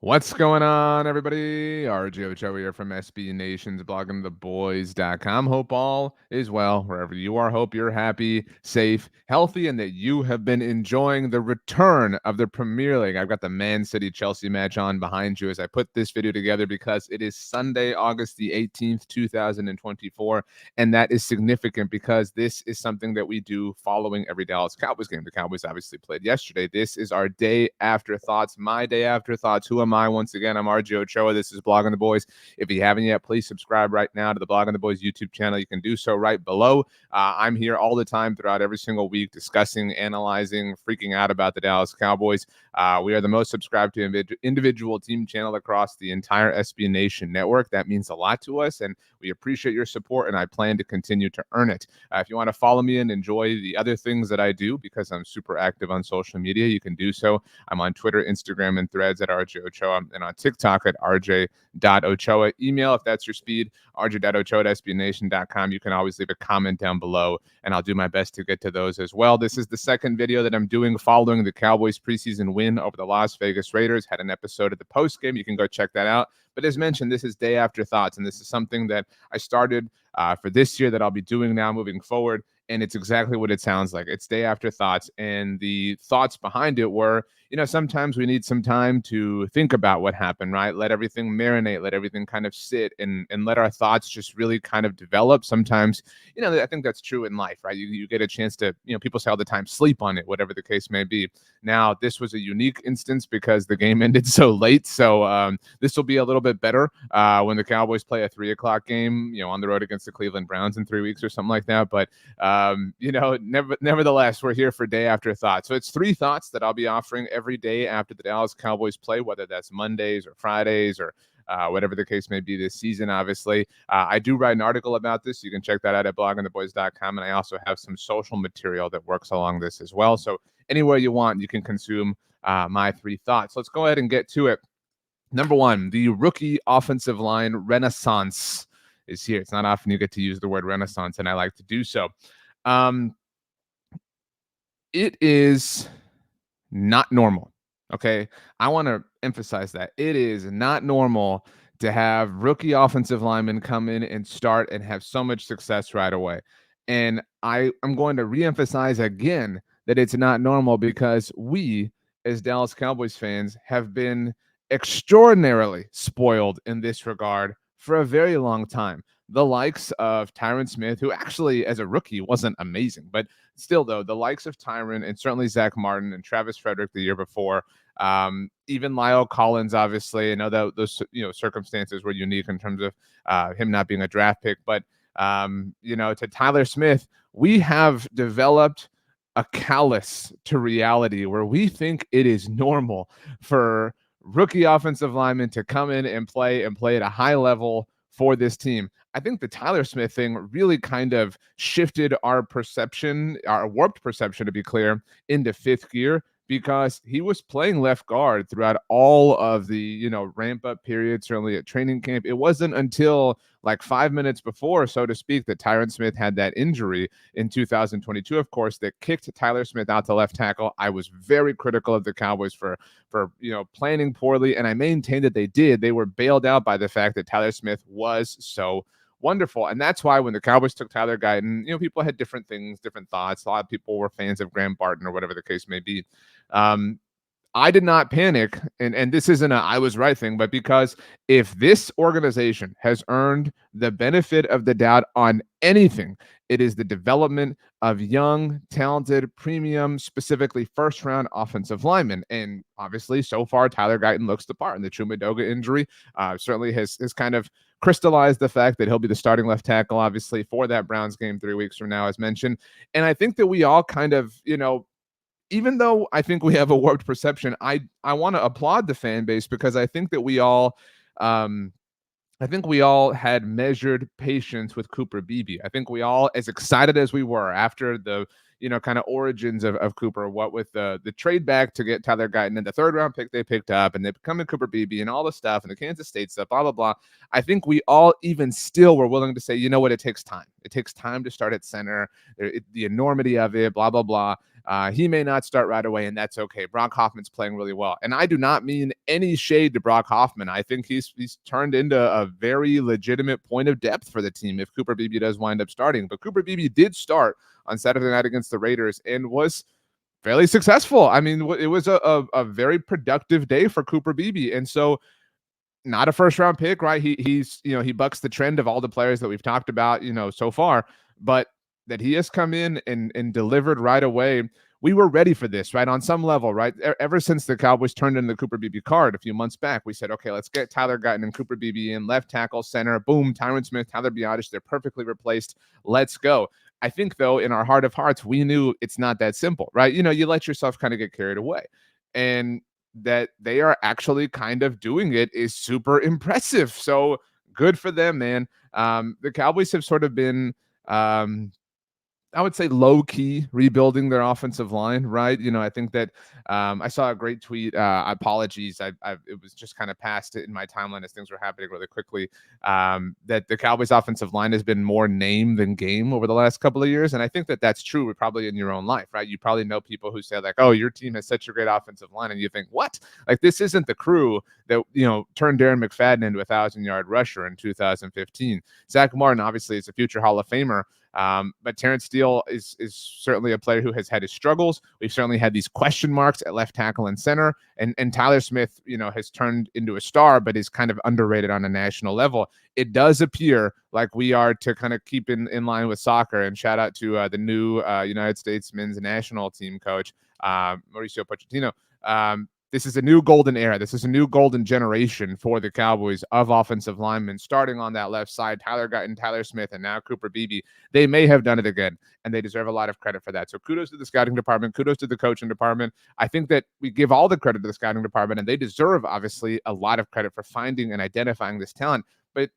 What's going on, everybody? RJ Ochoa here from SB Nation's bloggingtheboys.com. Hope all is well wherever you are. Hope you're happy, safe, healthy, and that you have been enjoying the return of the Premier League. I've got the Man City Chelsea match on behind you as I put this video together because it is Sunday, August the 18th, 2024. And that is significant because this is something that we do following every Dallas Cowboys game. The Cowboys obviously played yesterday. This is our day after thoughts, my day after thoughts. Who am I? Once again, I'm RJ Ochoa. This is Blogging the Boys. If you haven't yet, please subscribe right now to the Blogging the Boys YouTube channel. You can do so right below. I'm here all the time throughout every single week discussing, analyzing, freaking out about the Dallas Cowboys. We are the most subscribed to individual team channel across the entire SB Nation network. That means a lot to us, and we appreciate your support, and I plan to continue to earn it. If you want to follow me and enjoy the other things that I do, because I'm super active on social media, you can do so. I'm on Twitter, Instagram, and Threads at RJ Ochoa, and on TikTok at rj.ochoa. Email, if that's your speed, rj.ochoa@sbnation.com. You can always leave a comment down below, and I'll do my best to get to those as well. This is the second video that I'm doing following the Cowboys preseason win over the Las Vegas Raiders. Had an episode of the post game. You can go check that out. But as mentioned, this is day after thoughts, and this is something that I started for this year that I'll be doing now moving forward. And it's exactly what it sounds like. It's day after thoughts. And the thoughts behind it were, sometimes we need some time to think about what happened, right? Let everything marinate, let everything kind of sit and let our thoughts just really kind of develop. Sometimes, I think that's true in life, right? You get a chance to, people say all the time, sleep on it, whatever the case may be. Now, this was a unique instance because the game ended so late. So this will be a little bit better when the Cowboys play a 3 o'clock game, on the road against the Cleveland Browns in 3 weeks or something like that. But nevertheless, we're here for day after thought. So it's 3 thoughts that I'll be offering every day after the Dallas Cowboys play, whether that's Mondays or Fridays or whatever the case may be this season, obviously. I do write an article about this. You can check that out at bloggingtheboys.com. And I also have some social material that works along this as well. So anywhere you want, you can consume my 3 thoughts. Let's go ahead and get to it. Number 1, the rookie offensive line renaissance is here. It's not often you get to use the word renaissance, and I like to do so. It is not normal. Okay. I want to emphasize that it is not normal to have rookie offensive linemen come in and start and have so much success right away. And I'm going to reemphasize again that it's not normal because we, as Dallas Cowboys fans, have been extraordinarily spoiled in this regard for a very long time. The likes of Tyron Smith, who actually as a rookie wasn't amazing, but still, though, the likes of Tyron and certainly Zach Martin and Travis Frederick the year before, even Lyle Collins, obviously, I know that those circumstances were unique in terms of him not being a draft pick, but to Tyler Smith, we have developed a callous to reality where we think it is normal for rookie offensive linemen to come in and play at a high level for this team. I think the Tyler Smith thing really kind of shifted our perception, our warped perception, to be clear, into 5th gear because he was playing left guard throughout all of the, ramp up period, certainly at training camp. It wasn't until like 5 minutes before, so to speak, that Tyron Smith had that injury in 2022, of course, that kicked Tyler Smith out to left tackle. I was very critical of the Cowboys for planning poorly, and I maintained that they did. They were bailed out by the fact that Tyler Smith was so wonderful. And that's why when the Cowboys took Tyler Guyton, people had different things, different thoughts. A lot of people were fans of Graham Barton or whatever the case may be. I did not panic, and this isn't a I was right thing, but because if this organization has earned the benefit of the doubt on anything, it is the development of young, talented, premium, specifically first-round offensive linemen. And obviously, so far, Tyler Guyton looks the part. And the Chumadoga injury certainly has kind of crystallized the fact that he'll be the starting left tackle, obviously, for that Browns game 3 weeks from now, as mentioned. And I think that we all kind of, even though I think we have a warped perception, I want to applaud the fan base because I think that we all had measured patience with Cooper Beebe. I think we all, as excited as we were after the kind of origins of Cooper, what with the trade back to get Tyler Guyton and the 3rd round pick they picked up, and they become a Cooper Beebe and all the stuff and the Kansas State stuff, blah, blah, blah. I think we all even still were willing to say, you know what, it takes time. It takes time to start at center, the enormity of it, blah, blah, blah. He may not start right away, and that's okay. Brock Hoffman's playing really well. And I do not mean any shade to Brock Hoffman. I think he's turned into a very legitimate point of depth for the team if Cooper Beebe does wind up starting. But Cooper Beebe did start on Saturday night against the Raiders and was fairly successful. I mean, it was a very productive day for Cooper Beebe. And so not a first round pick, right? He bucks the trend of all the players that we've talked about, so far, but that he has come in and delivered right away. We were ready for this, right? On some level, right? Ever since the Cowboys turned in the Cooper Beebe card a few months back, we said, okay, let's get Tyler Guyton and Cooper Beebe in, left tackle, center, boom, Tyron Smith, Tyler Biadasz, they're perfectly replaced. Let's go. I think, though, in our heart of hearts, we knew it's not that simple, right? You let yourself kind of get carried away. And that they are actually kind of doing it is super impressive. So good for them, man. The Cowboys have sort of been, I would say, low key rebuilding their offensive line, right? I think that I saw a great tweet. Apologies, it was just kind of passed in my timeline as things were happening really quickly. That the Cowboys' offensive line has been more name than game over the last couple of years, and I think that that's true. Probably in your own life, right? You probably know people who say like, "Oh, your team has such a great offensive line," and you think, "What? Like this isn't the crew that turned Darren McFadden into a 1,000-yard rusher in 2015." Zach Martin obviously is a future Hall of Famer. But Terrence Steele is certainly a player who has had his struggles. We've certainly had these question marks at left tackle and center. And Tyler Smith, has turned into a star, but is kind of underrated on a national level. It does appear like we are to kind of keep in line with soccer. And shout out to the new United States men's national team coach, Mauricio Pochettino. This is a new golden era. This is a new golden generation for the Cowboys of offensive linemen, starting on that left side, Tyler Guyton, Tyler Smith, and now Cooper Beebe. They may have done it again, and they deserve a lot of credit for that. So kudos to the scouting department. Kudos to the coaching department. I think that we give all the credit to the scouting department, and they deserve, obviously, a lot of credit for finding and identifying this talent. But,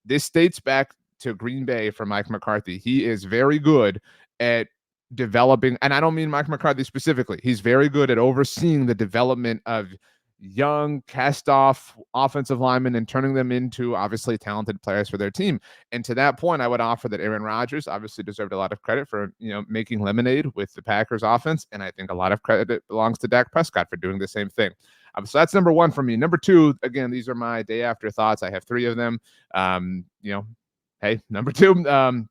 this dates back to Green Bay for Mike McCarthy. He is very good at developing, and I don't mean Mike McCarthy specifically. He's very good at overseeing the development of young cast-off offensive linemen and turning them into obviously talented players for their team. And to that point, I would offer that Aaron Rodgers obviously deserved a lot of credit for making lemonade with the Packers offense, and I think a lot of credit belongs to Dak Prescott for doing the same thing. So that's number one for me. Number two, again, these are my day after thoughts. I have three of them. Hey, number two.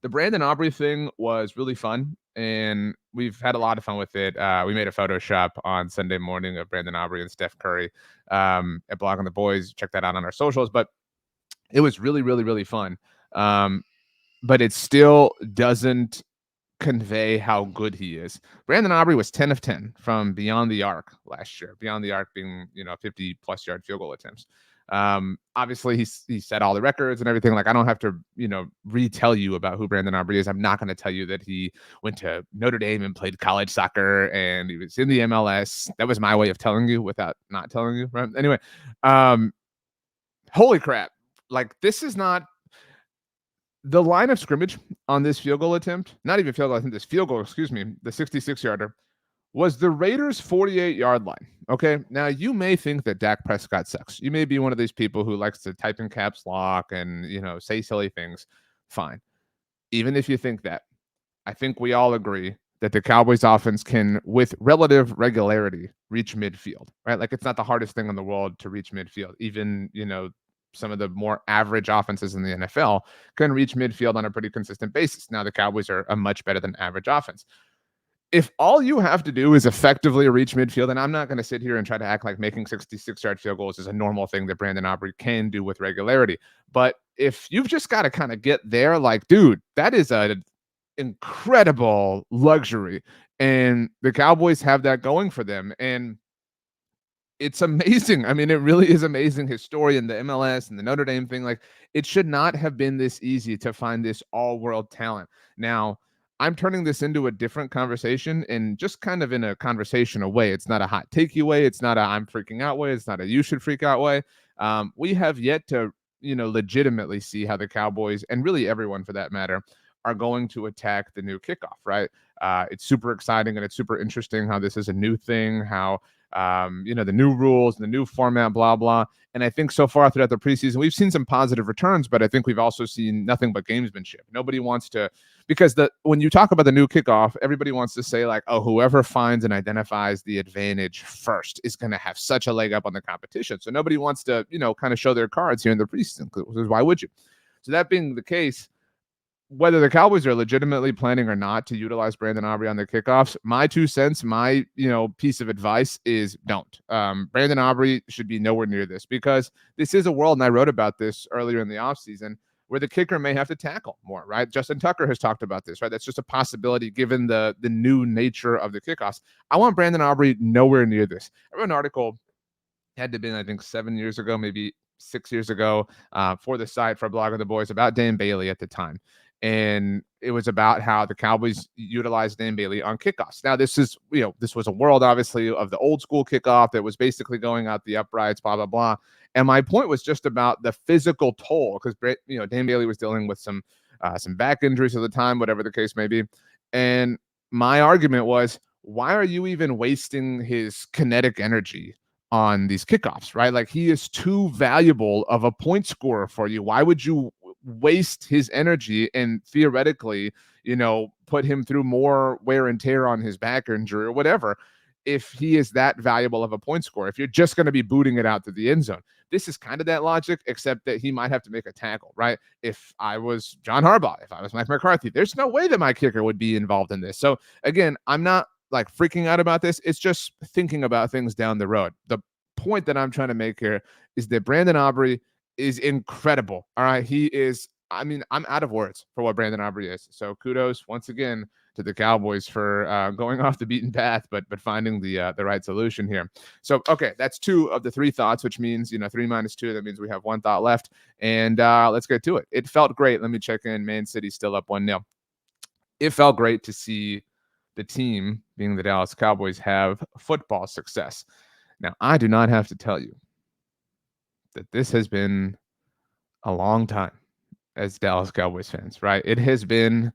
The Brandon Aubrey thing was really fun, and we've had a lot of fun with it. We made a Photoshop on Sunday morning of Brandon Aubrey and Steph Curry at Blog on the Boys. Check that out on our socials. But it was really, really, really fun. But it still doesn't convey how good he is. Brandon Aubrey was 10 of 10 from beyond the arc last year. Beyond the arc being 50+ yard field goal attempts. Obviously he set all the records and everything. Like I don't have to retell you about who Brandon Aubrey is. I'm not going to tell you that he went to Notre Dame and played college soccer and he was in the MLS. That was my way of telling you without not telling you, right? Anyway, holy crap, like this is not the line of scrimmage on this field goal attempt. Not even field goal, I think this field goal, excuse me, the 66-yarder was the Raiders' 48-yard line. Okay, now you may think that Dak Prescott sucks. You may be one of these people who likes to type in caps lock and say silly things. Fine. Even if you think that, I think we all agree that the Cowboys offense can, with relative regularity, reach midfield, right? Like it's not the hardest thing in the world to reach midfield. Even, some of the more average offenses in the NFL can reach midfield on a pretty consistent basis. Now the Cowboys are a much better than average offense. If all you have to do is effectively reach midfield, and I'm not going to sit here and try to act like making 66-yard field goals is a normal thing that Brandon Aubrey can do with regularity. But if you've just got to kind of get there, like, dude, that is an incredible luxury. And the Cowboys have that going for them. And it's amazing. I mean, it really is amazing. His story in the MLS and the Notre Dame thing, like it should not have been this easy to find this all-world talent. Now, I'm turning this into a different conversation and just kind of in a conversational way. It's not a hot takey way. It's not a I'm freaking out way. It's not a you should freak out way. We have yet to, legitimately see how the Cowboys and really everyone for that matter are going to attack the new kickoff, right? It's super exciting and it's super interesting how this is a new thing, how the new rules, the new format, blah, blah. And I think so far throughout the preseason, we've seen some positive returns, but I think we've also seen nothing but gamesmanship. Nobody wants to, because when you talk about the new kickoff, everybody wants to say like, oh, whoever finds and identifies the advantage first is going to have such a leg up on the competition. So nobody wants to, kind of show their cards here in the preseason. Because why would you? So that being the case, whether the Cowboys are legitimately planning or not to utilize Brandon Aubrey on the kickoffs, my 2 cents, my piece of advice is don't. Brandon Aubrey should be nowhere near this, because this is a world, and I wrote about this earlier in the offseason, where the kicker may have to tackle more, right? Justin Tucker has talked about this, right? That's just a possibility given the new nature of the kickoffs. I want Brandon Aubrey nowhere near this. I wrote an article, had to have been, I think, 7 years ago, maybe 6 years ago, for the site, for Blog of the Boys, about Dan Bailey at the time. And it was about how the Cowboys utilized Dan Bailey on kickoffs. Now, this was a world, obviously, of the old school kickoff that was basically going out the uprights, blah, blah, blah. And my point was just about the physical toll, because, Dan Bailey was dealing with some back injuries at the time, whatever the case may be. And my argument was, why are you even wasting his kinetic energy on these kickoffs, right? Like, he is too valuable of a point scorer for you. Why would you waste his energy and theoretically, put him through more wear and tear on his back injury or whatever, if he is that valuable of a point scorer, if you're just going to be booting it out to the end zone? This is kind of that logic, except that he might have to make a tackle, right? If I was John Harbaugh, if I was Mike McCarthy, there's no way that my kicker would be involved in this. So again, I'm not like freaking out about this. It's just thinking about things down the road. The point that I'm trying to make here is that Brandon Aubrey is incredible. All right. He is, I'm out of words for what Brandon Aubrey is. So kudos once again to the Cowboys for going off the beaten path, but finding the right solution here. So, okay, that's 2 of the 3 thoughts, which means, 3 minus 2, that means we have 1 thought left. And let's get to it. It felt great. Let me check in. Man City still up 1-0. It felt great to see the team, being the Dallas Cowboys, have football success. Now, I do not have to tell you that this has been a long time as Dallas Cowboys fans, right? It has been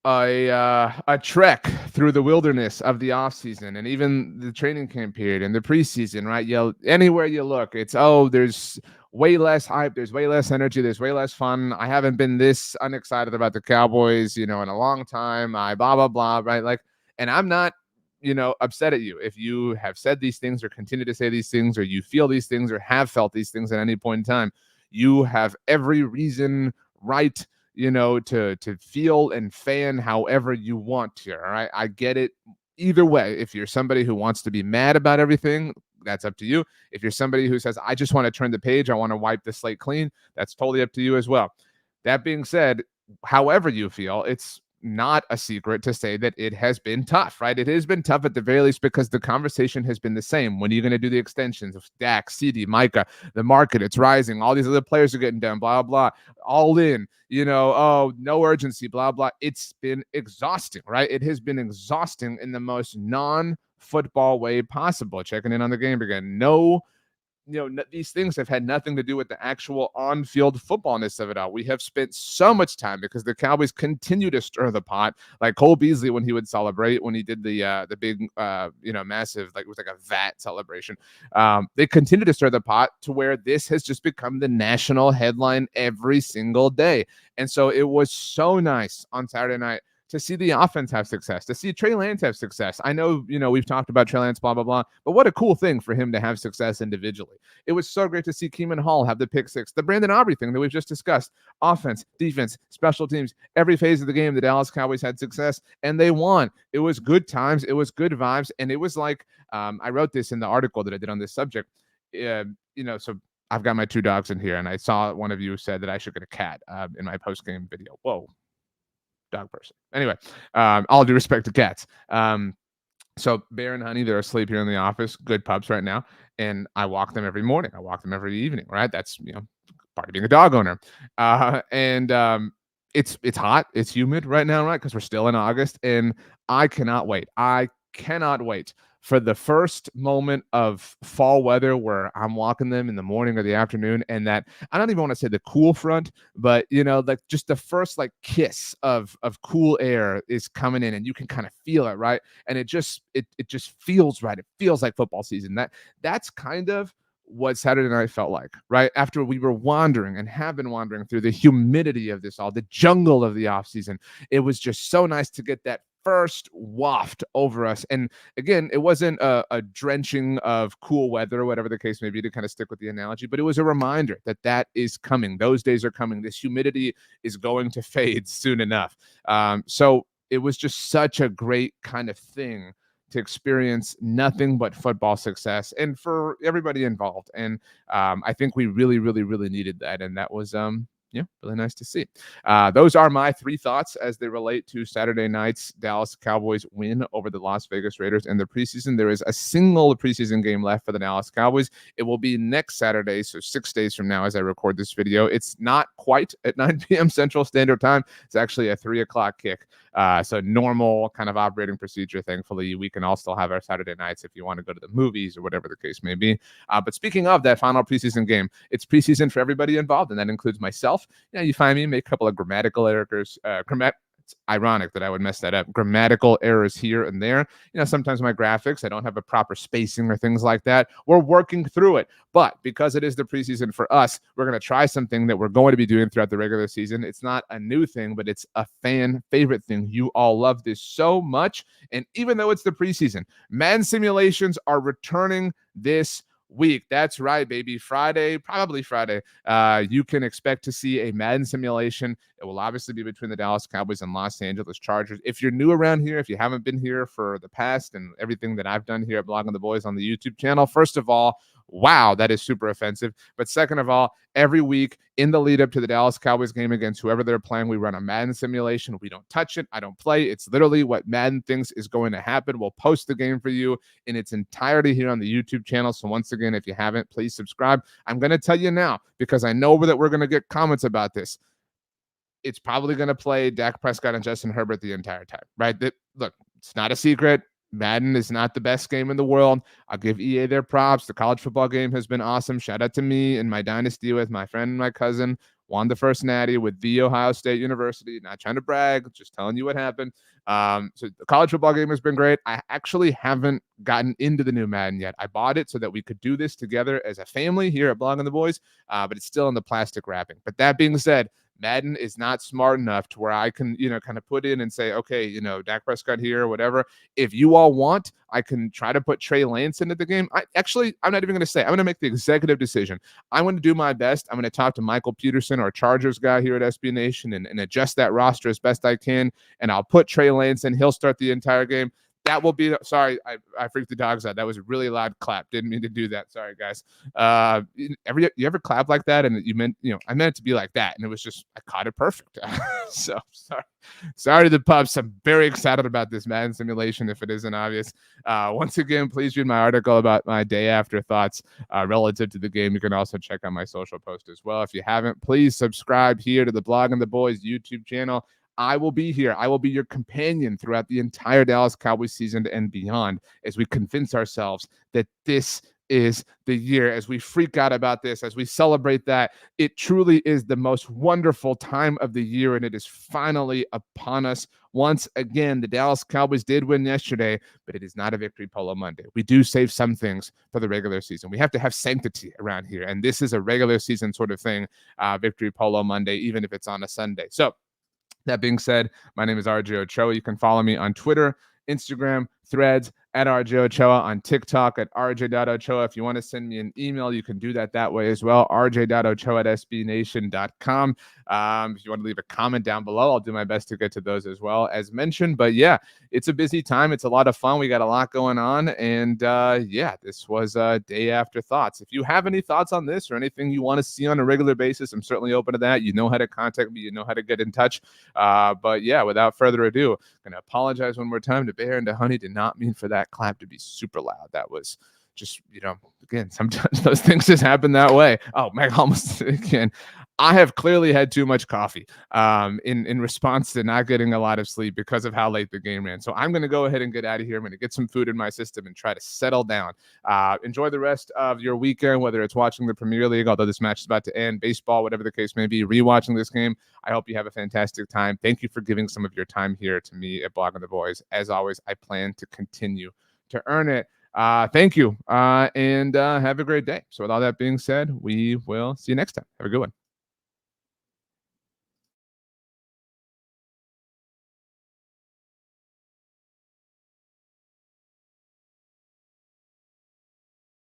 a trek through the wilderness of the offseason and even the training camp period and the preseason, right? Anywhere you look, it's, there's way less hype, there's way less energy, there's way less fun. I haven't been this unexcited about the Cowboys, in a long time. Blah, blah, blah, right? Like, and I'm not, upset at you if you have said these things or continue to say these things, or you feel these things or have felt these things at any point in time. You have every reason, right, to feel and fan however you want to. All right. I get it. Either way, if you're somebody who wants to be mad about everything, that's up to you. If you're somebody who says, I just want to turn the page, I want to wipe the slate clean, that's totally up to you as well. That being said, however you feel, it's not a secret to say that it has been tough, right? It has been tough at the very least, because the conversation has been the same. When are you going to do the extensions of Dak, CD, Micah? The market, it's rising. All these other players are getting done, blah, blah, all in, no urgency, blah, blah. It's been exhausting, right? It has been exhausting in the most non-football way possible. Checking in on the game again. No, these things have had nothing to do with the actual on-field footballness of it all. We have spent so much time, because the Cowboys continue to stir the pot, like Cole Beasley when he would celebrate, when he did the big, massive, like it was like a vat celebration. They continue to stir the pot to where this has just become the national headline every single day. And so it was so nice on Saturday night to see the offense have success, to see Trey Lance have success. I know, we've talked about Trey Lance, blah, blah, blah, but what a cool thing for him to have success individually. It was so great to see Keeman Hall have the pick 6, the Brandon Aubrey thing that we've just discussed. Offense, defense, special teams, every phase of the game, the Dallas Cowboys had success, and they won. It was good times. It was good vibes. And it was like, I wrote this in the article that I did on this subject. So I've got my 2 dogs in here, and I saw one of you said that I should get a cat in my post-game video. Whoa. Dog person. Anyway, all due respect to cats. So Bear and Honey, they're asleep here in the office. Good pups right now. And I walk them every morning. I walk them every evening, right? That's, part of being a dog owner. It's hot. It's humid right now, right? Because we're still in August. And I cannot wait. I cannot wait for the first moment of fall weather where I'm walking them in the morning or the afternoon, and that I don't even want to say the cool front, but like just the first like kiss of cool air is coming in, and you can kind of feel it, right? And it just feels right. It feels like football season. That's kind of what Saturday night felt like, right? After we were wandering and have been wandering through the humidity of this all, the jungle of the offseason, it was just so nice to get that first waft over us. And again, it wasn't a drenching of cool weather or whatever the case may be, to kind of stick with the analogy, but it was a reminder that that is coming. Those days are coming. This humidity is going to fade soon enough. So it was just such a great kind of thing to experience nothing but football success, and for everybody involved. And I think we really, really, really needed that. And that was yeah, really nice to see. Those are my three thoughts as they relate to Saturday night's Dallas Cowboys win over the Las Vegas Raiders in the preseason. There is a single preseason game left for the Dallas Cowboys. It will be next Saturday, so 6 days from now as I record this video. It's not quite at 9 p.m. Central Standard Time. It's actually a 3 o'clock kick. So normal kind of operating procedure. Thankfully, we can all still have our Saturday nights if you want to go to the movies or whatever the case may be. But speaking of that final preseason game, it's preseason for everybody involved, and that includes myself. You find me make a couple of grammatical errors. It's ironic that I would mess that up. Grammatical errors here and there. Sometimes my graphics, I don't have a proper spacing or things like that. We're working through it. But because it is the preseason for us, we're going to try something that we're going to be doing throughout the regular season. It's not a new thing, but it's a fan favorite thing. You all love this so much. And even though it's the preseason, Madden simulations are returning this week. That's right, baby. Friday, probably Friday. You can expect to see a Madden simulation. It will obviously be between the Dallas Cowboys and Los Angeles Chargers. If you're new around here, if you haven't been here for the past and everything that I've done here at Blogging the Boys on the YouTube channel, first of all, wow, that is super offensive. But second of all, every week in the lead up to the Dallas Cowboys game against whoever they're playing, we run a Madden simulation. We don't touch it. I don't play. It's literally what Madden thinks is going to happen. We'll post the game for you in its entirety here on the YouTube channel. So once again, if you haven't, please subscribe. I'm going to tell you now, because I know that we're going to get comments about this. It's probably going to play Dak Prescott and Justin Herbert the entire time, right? Look, it's not a secret. Madden is not the best game in the world. I'll give EA their props. The college football game has been awesome. Shout out to me and my dynasty with my friend and my cousin. Won the first natty with the Ohio State University. Not trying to brag, just telling you what happened. So the college football game has been great. I actually haven't gotten into the new Madden yet. I bought it so that we could do this together as a family here at Blogging the Boys, but it's still in the plastic wrapping. But that being said, Madden is not smart enough to where I can, kind of put in and say, okay, Dak Prescott here or whatever. If you all want, I can try to put Trey Lance into the game. I'm not even going to say. I'm going to make the executive decision. I'm going to do my best. I'm going to talk to Michael Peterson, our Chargers guy here at SB Nation, and adjust that roster as best I can. And I'll put Trey Lance in. He'll start the entire game. That will be, sorry, I freaked the dogs out. That was a really loud clap. Didn't mean to do that. Sorry, guys. You ever clap like that? And you meant, I meant it to be like that. And it was just, I caught it perfect. So sorry to the pups. I'm very excited about this Madden simulation, if it isn't obvious. Once again, please read my article about my day after thoughts relative to the game. You can also check out my social post as well. If you haven't, please subscribe here to the Blogging the Boys YouTube channel. I will be here. I will be your companion throughout the entire Dallas Cowboys season and beyond as we convince ourselves that this is the year, as we freak out about this, as we celebrate that. It truly is the most wonderful time of the year, and it is finally upon us. Once again, the Dallas Cowboys did win yesterday, but it is not a Victory Polo Monday. We do save some things for the regular season. We have to have sanctity around here, and this is a regular season sort of thing, Victory Polo Monday, even if it's on a Sunday. So that being said, my name is RJ Ochoa. You can follow me on Twitter, Instagram, Threads, at RJ Ochoa, on TikTok at rj.ochoa. If you want to send me an email, you can do that way as well, rj.ochoa@sbnation.com. If you want to leave a comment down below, I'll do my best to get to those as well, as mentioned. But yeah, it's a busy time. It's a lot of fun. We got a lot going on. And yeah, this was Day After Thoughts. If you have any thoughts on this or anything you want to see on a regular basis, I'm certainly open to that. You know how to contact me. You know how to get in touch. But yeah, without further ado, I'm going to apologize one more time to Bear and to Honey. Did not mean for that clap to be super loud. That was just, again, sometimes those things just happen that way. Oh, man, almost again. I have clearly had too much coffee in response to not getting a lot of sleep because of how late the game ran. So I'm going to go ahead and get out of here. I'm going to get some food in my system and try to settle down. Enjoy the rest of your weekend, whether it's watching the Premier League, although this match is about to end, baseball, whatever the case may be, rewatching this game. I hope you have a fantastic time. Thank you for giving some of your time here to me at Blogging the Boys. As always, I plan to continue to earn it. Thank you, and have a great day. So with all that being said, we will see you next time. Have a good one.